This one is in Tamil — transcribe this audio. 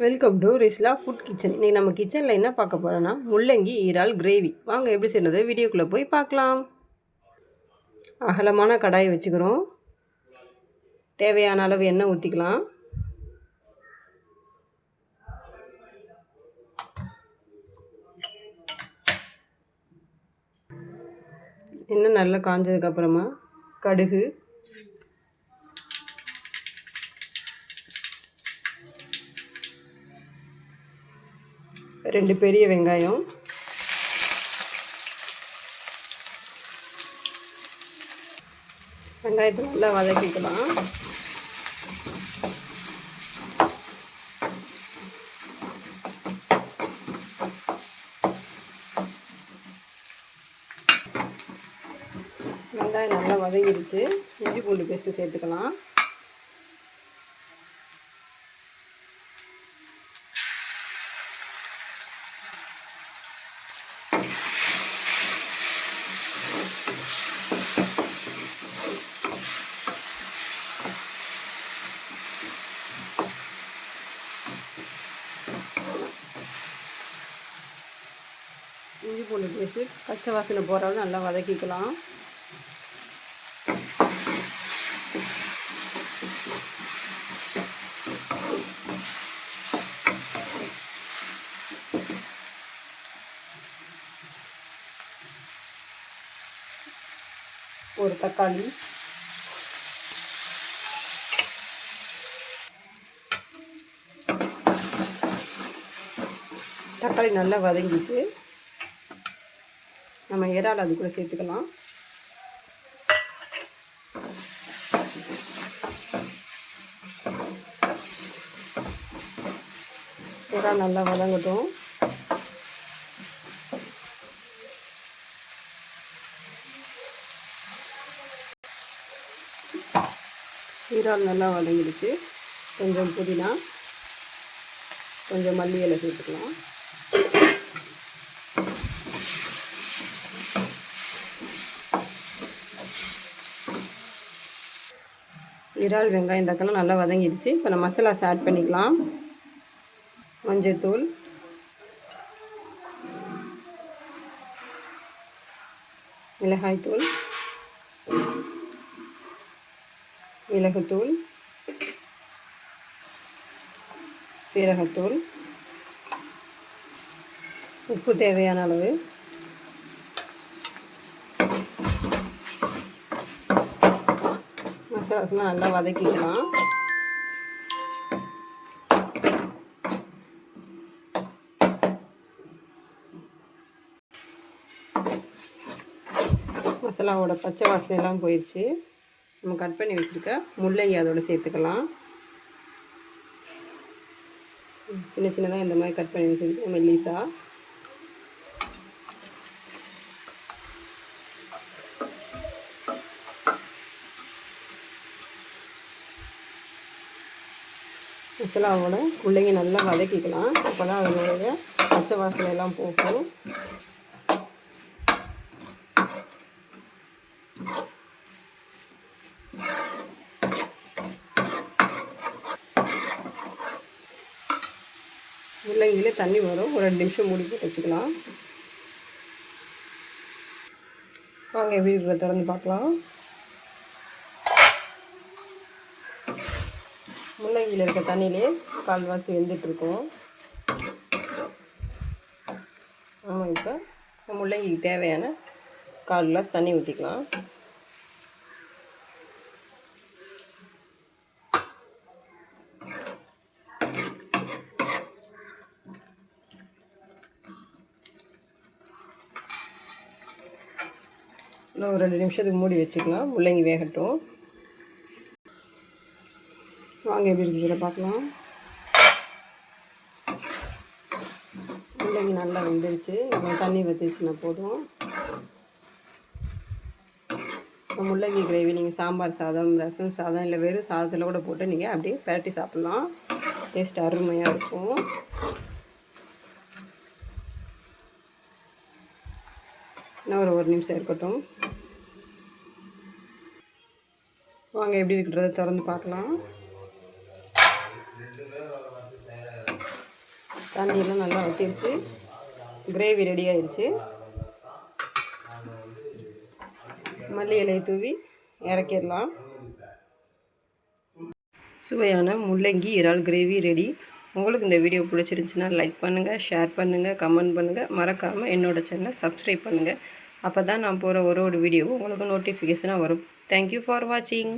Welcome to Rizla food kitchen. இன்றைக்கி நம்ம கிச்சனில் என்ன பார்க்க போகிறோன்னா முள்ளங்கி இறால் கிரேவி. வாங்க எப்படி செய்யறது வீடியோக்குள்ளே போய் பார்க்கலாம். அகலமான கடாயை வச்சுக்கிறோம். தேவையான அளவு எண்ணெய் ஊற்றிக்கலாம். எண்ணெய் நல்லா காஞ்சதுக்கப்புறமா கடுகு, ரெண்டு பெரிய வெங்காயம், வெங்காயத்தை நல்லா வதக்கிக்கலாம். வெங்காயம் நல்லா வதங்கிடுச்சு. இஞ்சி பூண்டு பேஸ்ட்டு சேர்த்துக்கலாம். இஞ்சி பூண்டு பேஸ்ட்டு பச்சை வாசனை போகிறவங்க நல்லா வதக்கிக்கலாம். ஒரு தக்காளி, தக்காளி நல்லா வதங்கிட்டு நம்ம இறால் அது கூட சேர்த்துக்கலாம். இறால் நல்லா வதங்கட்டும். இறால் நல்லா வதங்கிடுச்சு. கொஞ்சம் புதினா, கொஞ்சம் மல்லி இலை சேர்த்துக்கலாம். இறால் வெங்காயம் தக்காளி நல்லா வதங்கிடுச்சு. இப்போ நம்ம மசாலாஸ் ஆட் பண்ணிக்கலாம். மஞ்சள்தூள், மிளகாய்த்தூள், மிளகுத்தூள், சீரகத்தூள், உப்பு தேவையான அளவு, மசாலாஸ்லாம் நல்லா வதக்கிக்கலாம். மசாலாவோட பச்சை வாசனையெல்லாம் போயிடுச்சு. நம்ம கட் பண்ணி வச்சுருக்க முள்ளங்கி அதோட சேர்த்துக்கலாம். சின்ன சின்னதாக இந்த மாதிரி கட் பண்ணி வச்சுருக்கேன் மெல்லிசா. மசாலாவோட முள்ளங்கி நல்லா வதக்கிக்கலாம். அப்போ தான் அதனுடைய பச்சை வாசனையெல்லாம் போகும். முள்ளங்கியிலே தண்ணி வரும். ஒரு 2 நிமிஷம் மூடி போட்டு வச்சுக்கலாம். வாங்க எப்படி திறந்து பார்க்கலாம். முள்ளங்கியில் இருக்க தண்ணியிலே கால்வாசி வெந்துட்டுருக்கோம். ஆமாம், இப்போ முள்ளங்கிக்கு தேவையான 1/4 கிளாஸ் தண்ணி ஊற்றிக்கலாம். இன்னும் ஒரு 2 நிமிஷத்துக்கு மூடி வச்சுக்கலாம். முள்ளங்கி வேகட்டும். வாங்க எப்படி இருக்குதுல பார்க்கலாம். முள்ளங்கி நல்லா வெந்துருச்சு. இப்போ தண்ணி வற்றிச்சுன்னா போதும். முள்ளங்கி கிரேவி நீங்கள் சாம்பார் சாதம், ரசம் சாதம், இல்லை வெறும் சாதத்தில் கூட போட்டு நீங்கள் அப்படியே பரட்டி சாப்பிட்லாம். டேஸ்ட் அருமையாக இருக்கும். இன்னும் ஒரு நிமிஷம் இருக்கட்டும். வாங்க எப்படி இருக்கிறத திறந்து பார்க்கலாம். தண்ணியெல்லாம் நல்லா வற்றிருச்சு, கிரேவி ரெடி ஆயிடுச்சு. மல்லி இலையை தூவி இறக்கிடலாம். சுவையான முள்ளங்கி இறால் கிரேவி ரெடி. உங்களுக்கு இந்த வீடியோ பிடிச்சிருந்துச்சுன்னா லைக் பண்ணுங்கள், ஷேர் பண்ணுங்கள், கமெண்ட் பண்ணுங்கள். மறக்காமல் என்னோடய சேனலை சப்ஸ்கிரைப் பண்ணுங்கள். அப்போ தான் நான் போகிற ஒரு வீடியோவும் உங்களுக்கு நோட்டிஃபிகேஷனாக வரும். தேங்க்யூ ஃபார் வாட்சிங்.